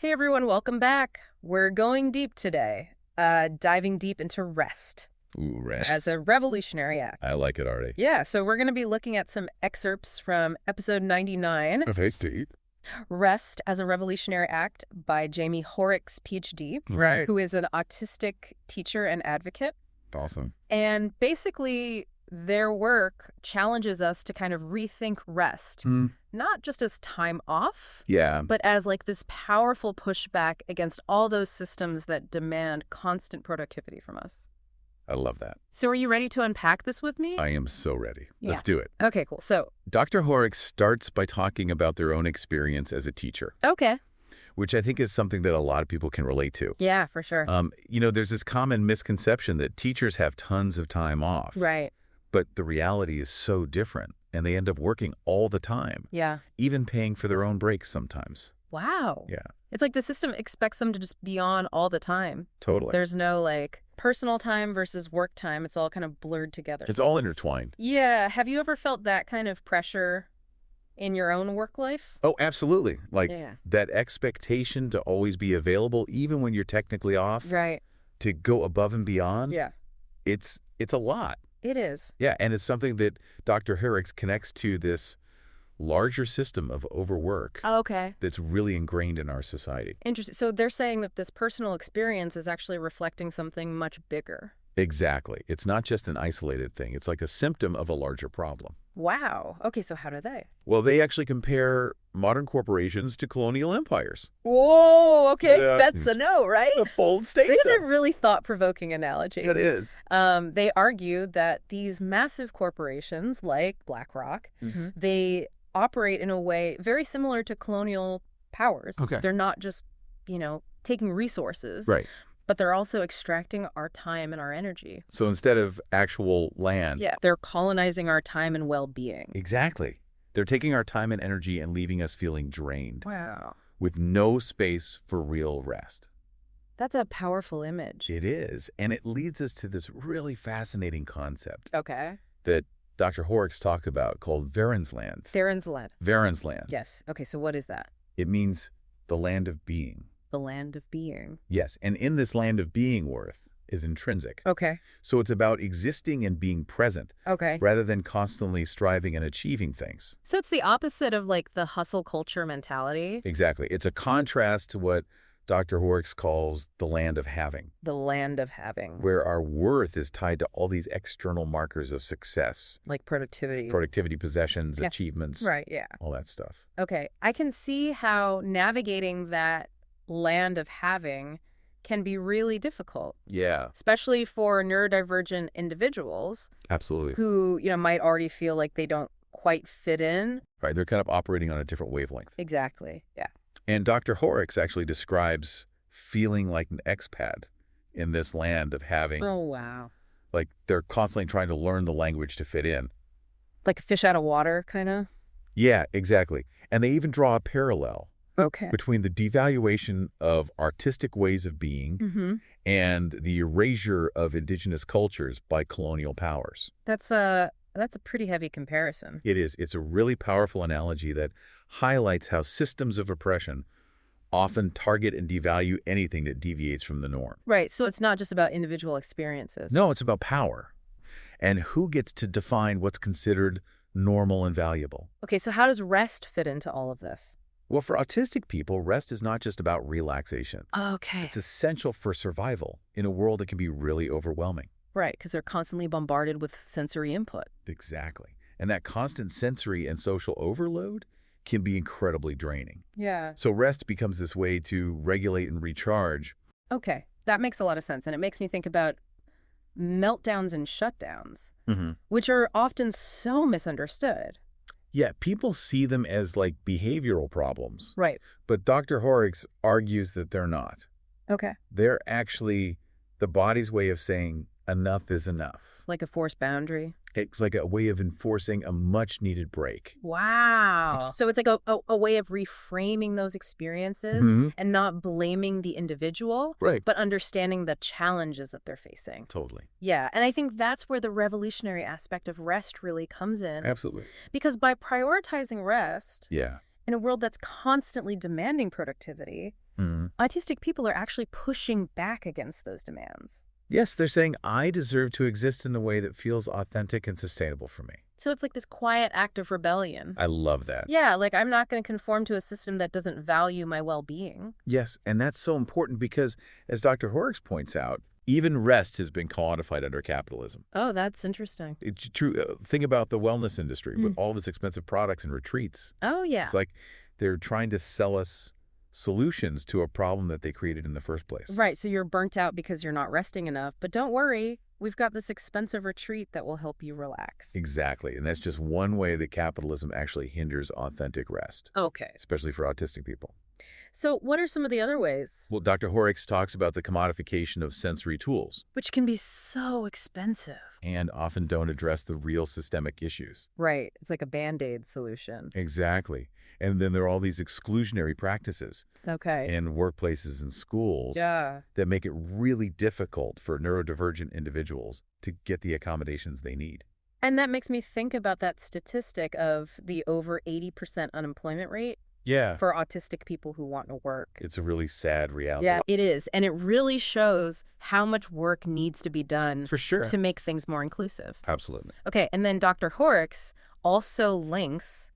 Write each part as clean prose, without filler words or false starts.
Hey everyone, welcome back. We're going deep today, diving deep into rest Ooh, rest. as a revolutionary act. I like it already. Yeah, so we're going to be looking at some excerpts from episode 99, Okay, Steve. Rest as a Revolutionary Act by Jaime Hoerricks, PhD, Right. who is an autistic teacher and advocate. Awesome. And basically, their work challenges us to kind of rethink rest, not just as time off, Yeah. but as like this powerful pushback against all those systems that demand constant productivity from us. I love that. So are you ready to unpack this with me? I am so ready. Yeah. Let's do it. Okay, cool. So, Dr. Hoerricks starts by talking about their own experience as a teacher, okay. which I think is something that a lot of people can relate to. Yeah, for sure. There's this common misconception that teachers have tons of time off. Right. But the reality is so different, and they end up working all the time, Yeah. even paying for their own breaks sometimes. Wow. Yeah, It's like the system expects them to just be on all the time. totally. There's no like personal time versus work time. It's all kind of blurred together. It's all intertwined. Yeah. Have you ever felt that kind of pressure in your own work life? Oh, absolutely. Like Yeah. that expectation to always be available, even when you're technically off, Right. to go above and beyond. Yeah. It's a lot. It is. Yeah, and it's something that Dr. Hoerricks connects to this larger system of overwork Okay. that's really ingrained in our society. Interesting. So they're saying that this personal experience is actually reflecting something much bigger. Exactly. It's not just an isolated thing. It's like a symptom of a larger problem. Wow. Okay, so how do they? Well, they actually compare modern corporations to colonial empires. Whoa, okay. Yeah. That's a no, right? A bold statement. This is a really thought-provoking analogy. It is. They argue that these massive corporations like BlackRock, they operate in a way very similar to colonial powers. Okay. They're not just, taking resources, Right. but they're also extracting our time and our energy. So instead of actual land. Yeah, they're colonizing our time and well-being. Exactly. They're taking our time and energy and leaving us feeling drained Wow. with no space for real rest. That's a powerful image. It is. And it leads us to this really fascinating concept Okay. that Dr. Hoerricks talked about called Verensland. Theron's land. Verensland. Yes. Okay, so what is that? It means the land of being. The land of being. Yes. And in this land of being, worth is intrinsic. Okay. So it's about existing and being present Okay. rather than constantly striving and achieving things. So it's the opposite of like the hustle culture mentality, Exactly. It's a contrast to what Dr. Hoerricks calls the land of having, the land of having, where our worth is tied to all these external markers of success, like productivity. productivity, possessions, Yeah. achievements, Right, yeah. all that stuff. Okay. I can see how navigating that land of having can be really difficult, Yeah, especially for neurodivergent individuals absolutely. who, might already feel like they don't quite fit in. Right, they're kind of operating on a different wavelength. Exactly. Yeah. And Dr. Hoerricks actually describes feeling like an expat in this land of having. Oh, wow. Like they're constantly trying to learn the language to fit in. Like a fish out of water, kind of? Yeah, exactly. And they even draw a parallel Okay. between the devaluation of artistic ways of being Mm-hmm. and the erasure of indigenous cultures by colonial powers. That's a pretty heavy comparison. It is. It's a really powerful analogy that highlights how systems of oppression often target and devalue anything that deviates from the norm. Right. So it's not just about individual experiences. No, it's about power and who gets to define what's considered normal and valuable. Okay, so how does rest fit into all of this? Well, for autistic people, rest is not just about relaxation. Okay. It's essential for survival in a world that can be really overwhelming. Right, because they're constantly bombarded with sensory input. Exactly. And that constant sensory and social overload can be incredibly draining. Yeah. So rest becomes this way to regulate and recharge. Okay, that makes a lot of sense. And it makes me think about meltdowns and shutdowns, which are often so misunderstood. Yeah, people see them as like behavioral problems. Right. But Dr. Hoerricks argues that they're not. Okay. They're actually the body's way of saying enough is enough. Like a forced boundary. It's like a way of enforcing a much-needed break. Wow. So it's like a way of reframing those experiences and not blaming the individual, Right. but understanding the challenges that they're facing. Totally. Yeah, and I think that's where the revolutionary aspect of rest really comes in. Absolutely. Because by prioritizing rest Yeah. in a world that's constantly demanding productivity, autistic people are actually pushing back against those demands. Yes, they're saying, I deserve to exist in a way that feels authentic and sustainable for me. So it's like this quiet act of rebellion. I love that. Yeah, like I'm not going to conform to a system that doesn't value my well-being. Yes, and that's so important because, as Dr. Hoerricks points out, even rest has been commodified under capitalism. Oh, that's interesting. It's true. Think about the wellness industry with all of its expensive products and retreats. Oh, yeah. It's like they're trying to sell us solutions to a problem that they created in the first place. Right, so you're burnt out because you're not resting enough. But don't worry, we've got this expensive retreat that will help you relax. Exactly, and that's just one way that capitalism actually hinders authentic rest. Okay. Especially for autistic people. So what are some of the other ways? Well, Dr. Hoerricks talks about the commodification of sensory tools. Which can be so expensive. And often don't address the real systemic issues. Right, it's like a Band-Aid solution. Exactly. And then there are all these exclusionary practices in workplaces and schools that make it really difficult for neurodivergent individuals to get the accommodations they need. And that makes me think about that statistic of the over 80% unemployment rate for autistic people who want to work. It's a really sad reality. Yeah, it is. And it really shows how much work needs to be done to make things more inclusive. Absolutely. Okay, and then Dr. Hoerricks also links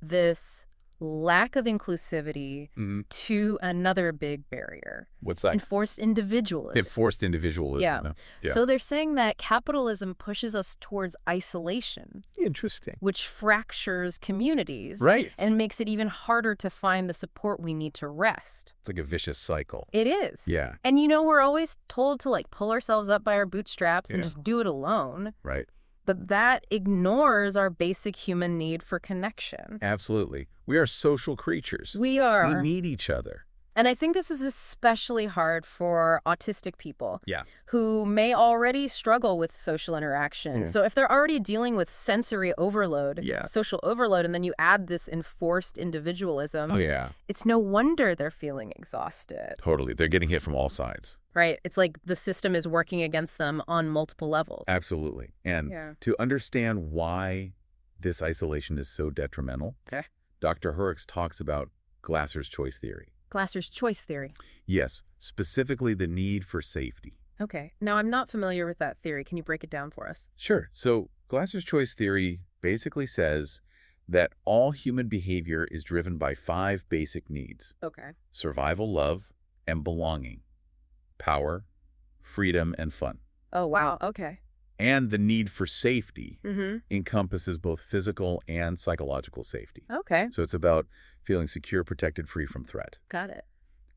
this lack of inclusivity to another big barrier. What's that? Enforced individualism. Enforced individualism. Yeah. So they're saying that capitalism pushes us towards isolation. Interesting. Which fractures communities. Right. And makes it even harder to find the support we need to rest. It's like a vicious cycle. It is. Yeah. And we're always told to like pull ourselves up by our bootstraps and just do it alone. Right. But that ignores our basic human need for connection. Absolutely. We are social creatures. We are. We need each other. And I think this is especially hard for autistic people who may already struggle with social interaction. So if they're already dealing with sensory overload, social overload, and then you add this enforced individualism, it's no wonder they're feeling exhausted. Totally. They're getting hit from all sides. Right. It's like the system is working against them on multiple levels. Absolutely. And to understand why this isolation is so detrimental, Dr. Hoerricks talks about Glasser's choice theory. Glasser's choice theory. Yes, specifically the need for safety. Okay. Now, I'm not familiar with that theory. Can you break it down for us? Sure. So Glasser's choice theory basically says that all human behavior is driven by 5 basic needs. Okay. Survival, love, and belonging. Power, freedom, and fun. Oh, wow. Okay. And the need for safety encompasses both physical and psychological safety. Okay. So it's about feeling secure, protected, free from threat. Got it.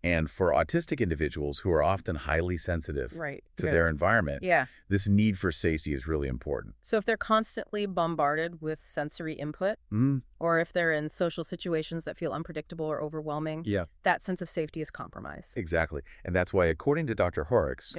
And for autistic individuals who are often highly sensitive to their environment, this need for safety is really important. So if they're constantly bombarded with sensory input, or if they're in social situations that feel unpredictable or overwhelming, that sense of safety is compromised. Exactly. And that's why, according to Dr. Hoerricks,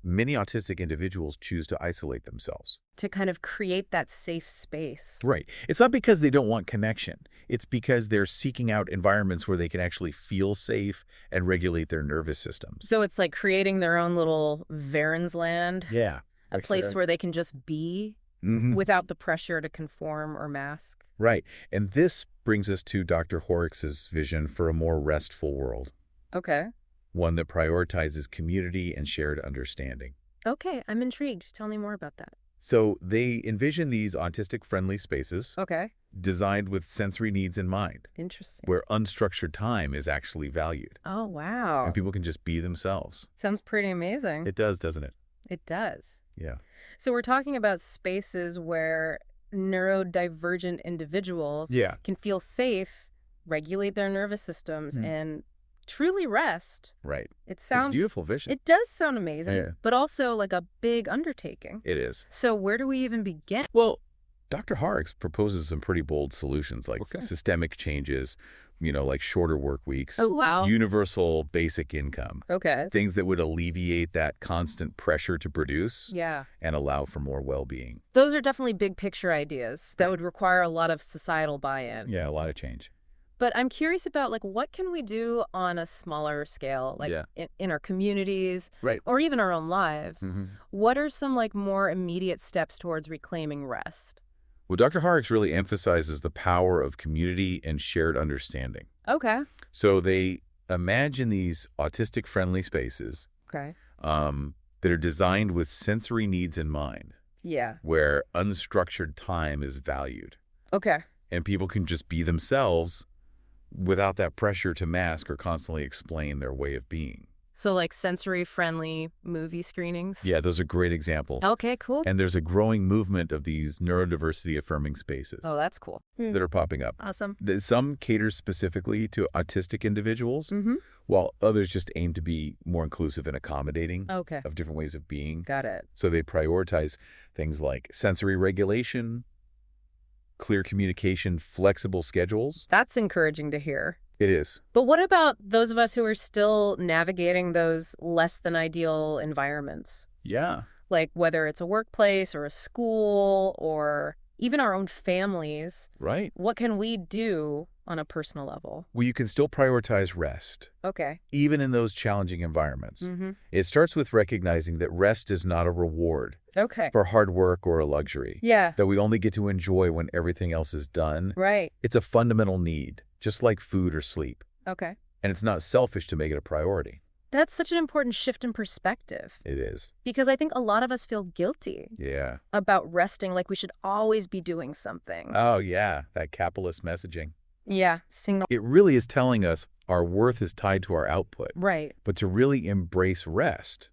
many autistic individuals choose to isolate themselves. To kind of create that safe space. Right. It's not because they don't want connection. It's because they're seeking out environments where they can actually feel safe and regulate their nervous systems. So it's like creating their own little Varen's land. Yeah. A place where they can just be without the pressure to conform or mask. Right. And this brings us to Dr. Hoerricks' vision for a more restful world. Okay. One that prioritizes community and shared understanding. Okay, I'm intrigued. Tell me more about that. So they envision these autistic-friendly spaces designed with sensory needs in mind. Interesting. Where unstructured time is actually valued. Oh, wow. And people can just be themselves. Sounds pretty amazing. It does, doesn't it? It does. Yeah. So we're talking about spaces where neurodivergent individuals can feel safe, regulate their nervous systems, and truly rest. Right. It's a beautiful vision. It does sound amazing, but also like a big undertaking. It is. So where do we even begin? Well, Dr. Hoerricks proposes some pretty bold solutions like systemic changes, like shorter work weeks, universal basic income, things that would alleviate that constant pressure to produce and allow for more well-being. Those are definitely big picture ideas that would require a lot of societal buy-in. Yeah, a lot of change. But I'm curious about, like, what can we do on a smaller scale, like in our communities or even our own lives? What are some, like, more immediate steps towards reclaiming rest? Well, Dr. Hoerricks really emphasizes the power of community and shared understanding. Okay. So they Imagine these autistic-friendly spaces Okay. that are designed with sensory needs in mind. Yeah. Where unstructured time is valued. Okay. And people can just be themselves without that pressure to mask or constantly explain their way of being. So like sensory-friendly movie screenings? Yeah, those are a great example. Okay, cool. And there's a growing movement of these neurodiversity-affirming spaces. Oh, that's cool. That are popping up. Awesome. Some cater specifically to autistic individuals, while others just aim to be more inclusive and accommodating of different ways of being. Got it. So they prioritize things like sensory regulation, clear communication, flexible schedules. That's encouraging to hear. It is. But what about those of us who are still navigating those less than ideal environments? Yeah. Like whether it's a workplace or a school or even our own families. Right. What can we do on a personal level? Well, you can still prioritize rest. Okay. Even in those challenging environments. It starts with recognizing that rest is not a reward. Okay. For hard work or a luxury. Yeah. That we only get to enjoy when everything else is done. Right. It's a fundamental need, just like food or sleep. Okay. And it's not selfish to make it a priority. That's such an important shift in perspective. It is. Because I think a lot of us feel guilty. Yeah. About resting, like we should always be doing something. Oh, yeah. That capitalist messaging. Yeah. It really is telling us our worth is tied to our output. Right. But to really embrace rest,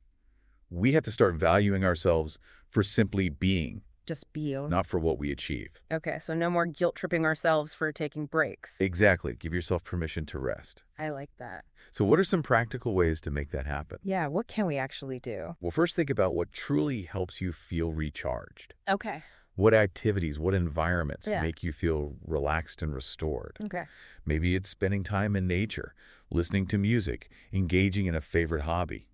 we have to start valuing ourselves for simply being. Just be. Not for what we achieve. Okay, so no more guilt-tripping ourselves for taking breaks. Exactly. Give yourself permission to rest. I like that. So what are some practical ways to make that happen? Yeah, what can we actually do? Well, first think about what truly helps you feel recharged. Okay. What activities, what environments make you feel relaxed and restored? Okay. Maybe it's spending time in nature, listening to music, engaging in a favorite hobby.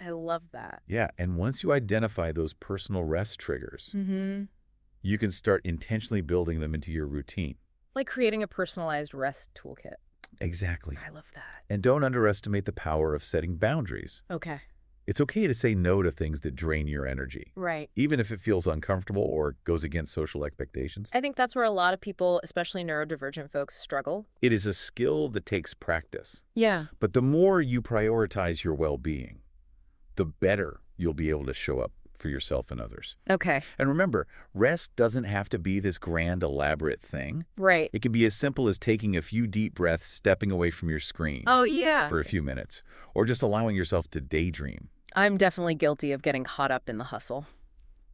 I love that. Yeah, and once you identify those personal rest triggers, you can start intentionally building them into your routine. Like creating a personalized rest toolkit. Exactly. I love that. And don't underestimate the power of setting boundaries. Okay. It's okay to say no to things that drain your energy. Right. Even if it feels uncomfortable or goes against social expectations. I think that's where a lot of people, especially neurodivergent folks, struggle. It is a skill that takes practice. Yeah. But the more you prioritize your well-being, the better you'll be able to show up for yourself and others. Okay. And remember, rest doesn't have to be this grand, elaborate thing. Right. It can be as simple as taking a few deep breaths, stepping away from your screen. Oh, yeah. For a few minutes. Or just allowing yourself to daydream. I'm definitely guilty of getting caught up in the hustle.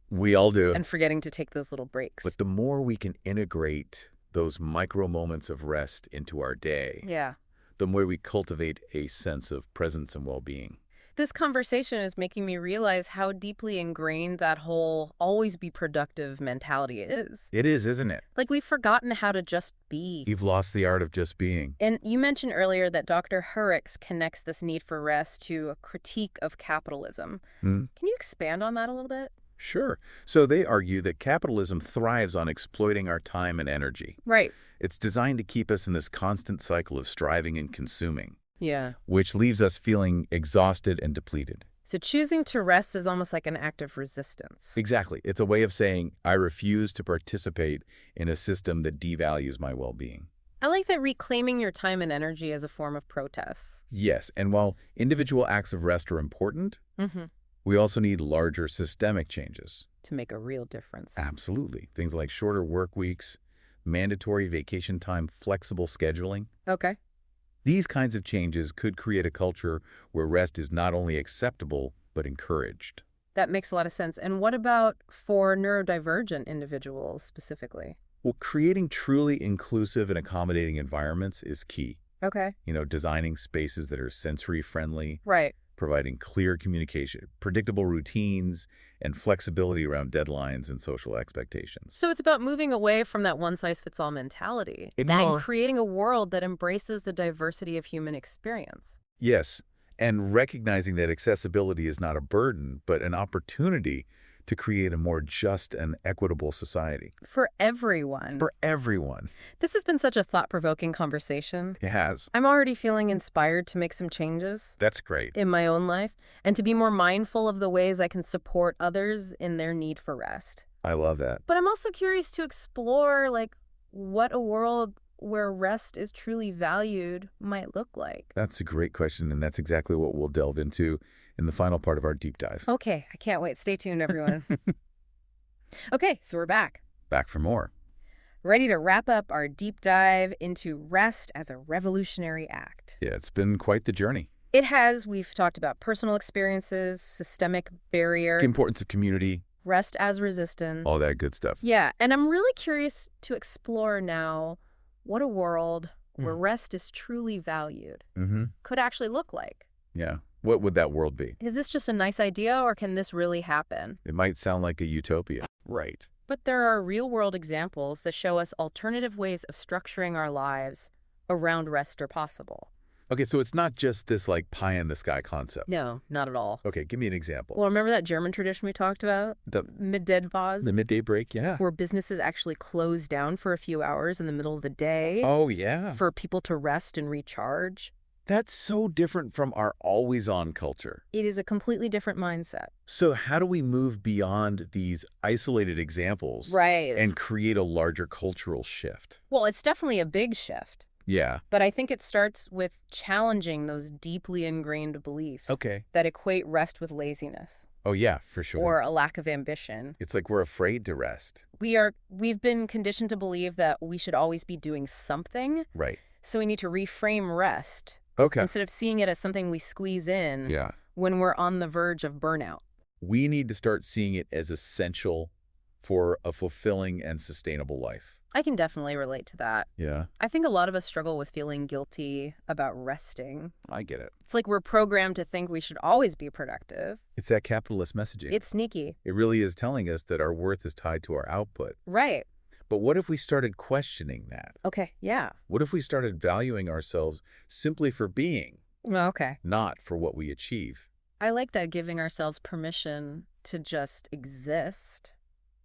We all do. And forgetting to take those little breaks. But the more we can integrate those micro moments of rest into our day, the more we cultivate a sense of presence and well-being. This conversation is making me realize how deeply ingrained that whole always be productive mentality is. It is, isn't it? Like we've forgotten how to just be. You've lost the art of just being. And you mentioned earlier that Dr. Hoerricks connects this need for rest to a critique of capitalism. Can you expand on that a little bit? Sure. So they argue that capitalism thrives on exploiting our time and energy. Right. It's designed to keep us in this constant cycle of striving and consuming. Yeah. Which leaves us feeling exhausted and depleted. So choosing to rest is almost like an act of resistance. Exactly. It's a way of saying, I refuse to participate in a system that devalues my well-being. I like that reclaiming your time and energy as a form of protest. Yes, and while individual acts of rest are important, we also need larger systemic changes. To make a real difference. Absolutely. Things like shorter work weeks, mandatory vacation time, flexible scheduling. Okay. These kinds of changes could create a culture where rest is not only acceptable, but encouraged. That makes a lot of sense. And what about for neurodivergent individuals specifically? Well, creating truly inclusive and accommodating environments is key. Okay. Designing spaces that are sensory-friendly. Right. Providing clear communication, predictable routines, and flexibility around deadlines and social expectations. So it's about moving away from that one-size-fits-all mentality and creating a world that embraces the diversity of human experience. Yes, and recognizing that accessibility is not a burden, but an opportunity to create a more just and equitable society. For everyone. For everyone. This has been such a thought-provoking conversation. It has. I'm already feeling inspired to make some changes. That's great. In my own life, and to be more mindful of the ways I can support others in their need for rest. I love that. But I'm also curious to explore, what a world where rest is truly valued might look like? That's a great question, and that's exactly what we'll delve into in the final part of our deep dive. Okay, I can't wait. Stay tuned, everyone. Okay, so we're back. Back for more. Ready to wrap up our deep dive into rest as a revolutionary act. Yeah, it's been quite the journey. It has. We've talked about personal experiences, systemic barrier. The importance of community. Rest as resistance. All that good stuff. Yeah, and I'm really curious to explore now what a world where rest is truly valued could actually look like. Yeah. What would that world be? Is this just a nice idea, or can this really happen? It might sound like a utopia. Right. But there are real-world examples that show us alternative ways of structuring our lives around rest are possible. Okay, so it's not just this like pie-in-the-sky concept. No, not at all. Okay, give me an example. Well, remember that German tradition we talked about? The midday pause? The midday break, yeah. Where businesses actually close down for a few hours in the middle of the day. Oh, yeah. For people to rest and recharge. That's so different from our always-on culture. It is a completely different mindset. So how do we move beyond these isolated examples and create a larger cultural shift? Well, it's definitely a big shift. Yeah. But I think it starts with challenging those deeply ingrained beliefs that equate rest with laziness. Oh, yeah, for sure. Or a lack of ambition. It's like we're afraid to rest. We've been conditioned to believe that we should always be doing something. Right. So we need to reframe rest. Instead of seeing it as something we squeeze in when we're on the verge of burnout. We need to start seeing it as essential for a fulfilling and sustainable life. I can definitely relate to that. Yeah. I think a lot of us struggle with feeling guilty about resting. I get it. It's like we're programmed to think we should always be productive. It's that capitalist messaging. It's sneaky. It really is telling us that our worth is tied to our output. Right. But what if we started questioning that? Okay, yeah. What if we started valuing ourselves simply for being? Okay. Not for what we achieve. I like that, giving ourselves permission to just exist.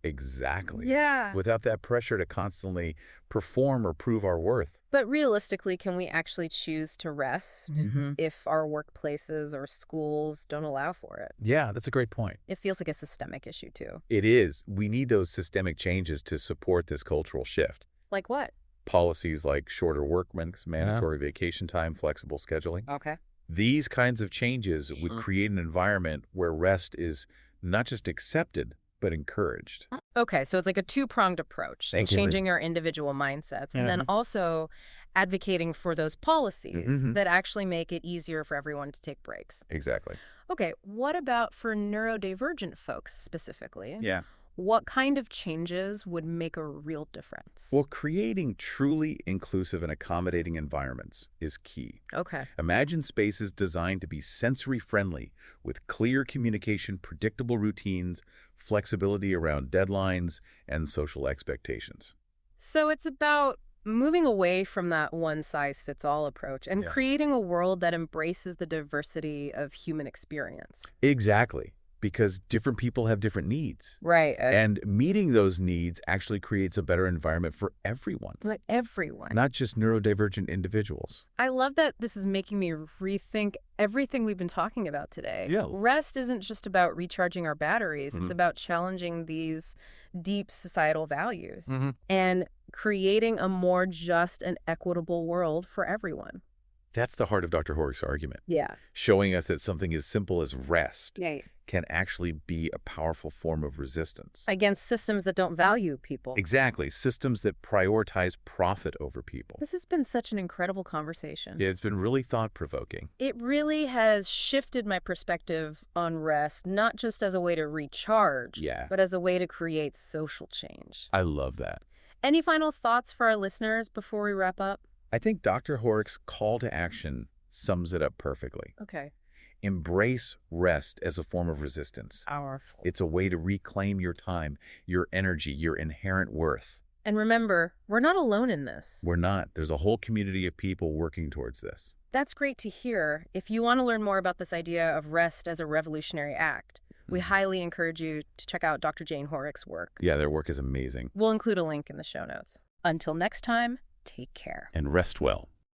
Exactly. Yeah. Without that pressure to constantly perform or prove our worth. But realistically, can we actually choose to rest if our workplaces or schools don't allow for it? Yeah, that's a great point. It feels like a systemic issue, too. It is. We need those systemic changes to support this cultural shift. Like what? Policies like shorter work weeks, mandatory vacation time, flexible scheduling. Okay. These kinds of changes would create an environment where rest is not just accepted, but encouraged. Okay, so it's like a two-pronged approach. Changing our individual mindsets and then also advocating for those policies that actually make it easier for everyone to take breaks. Exactly. Okay, what about for neurodivergent folks specifically? Yeah. What kind of changes would make a real difference? Well, creating truly inclusive and accommodating environments is key. Okay. Imagine spaces designed to be sensory-friendly with clear communication, predictable routines, flexibility around deadlines, and social expectations. So it's about moving away from that one-size-fits-all approach and creating a world that embraces the diversity of human experience. Exactly. Because different people have different needs. Right. And meeting those needs actually creates a better environment for everyone. But everyone. Not just neurodivergent individuals. I love that this is making me rethink everything we've been talking about today. Yeah. Rest isn't just about recharging our batteries. It's about challenging these deep societal values and creating a more just and equitable world for everyone. That's the heart of Dr. Hoerricks' argument. Yeah. Showing us that something as simple as rest can actually be a powerful form of resistance. Against systems that don't value people. Exactly. Systems that prioritize profit over people. This has been such an incredible conversation. Yeah, it's been really thought-provoking. It really has shifted my perspective on rest, not just as a way to recharge, but as a way to create social change. I love that. Any final thoughts for our listeners before we wrap up? I think Dr. Hoerricks' call to action sums it up perfectly. Okay. Embrace rest as a form of resistance. Powerful. It's a way to reclaim your time, your energy, your inherent worth. And remember, we're not alone in this. We're not. There's a whole community of people working towards this. That's great to hear. If you want to learn more about this idea of rest as a revolutionary act, we highly encourage you to check out Dr. Jaime Hoerricks' work. Yeah, their work is amazing. We'll include a link in the show notes. Until next time, take care. And rest well.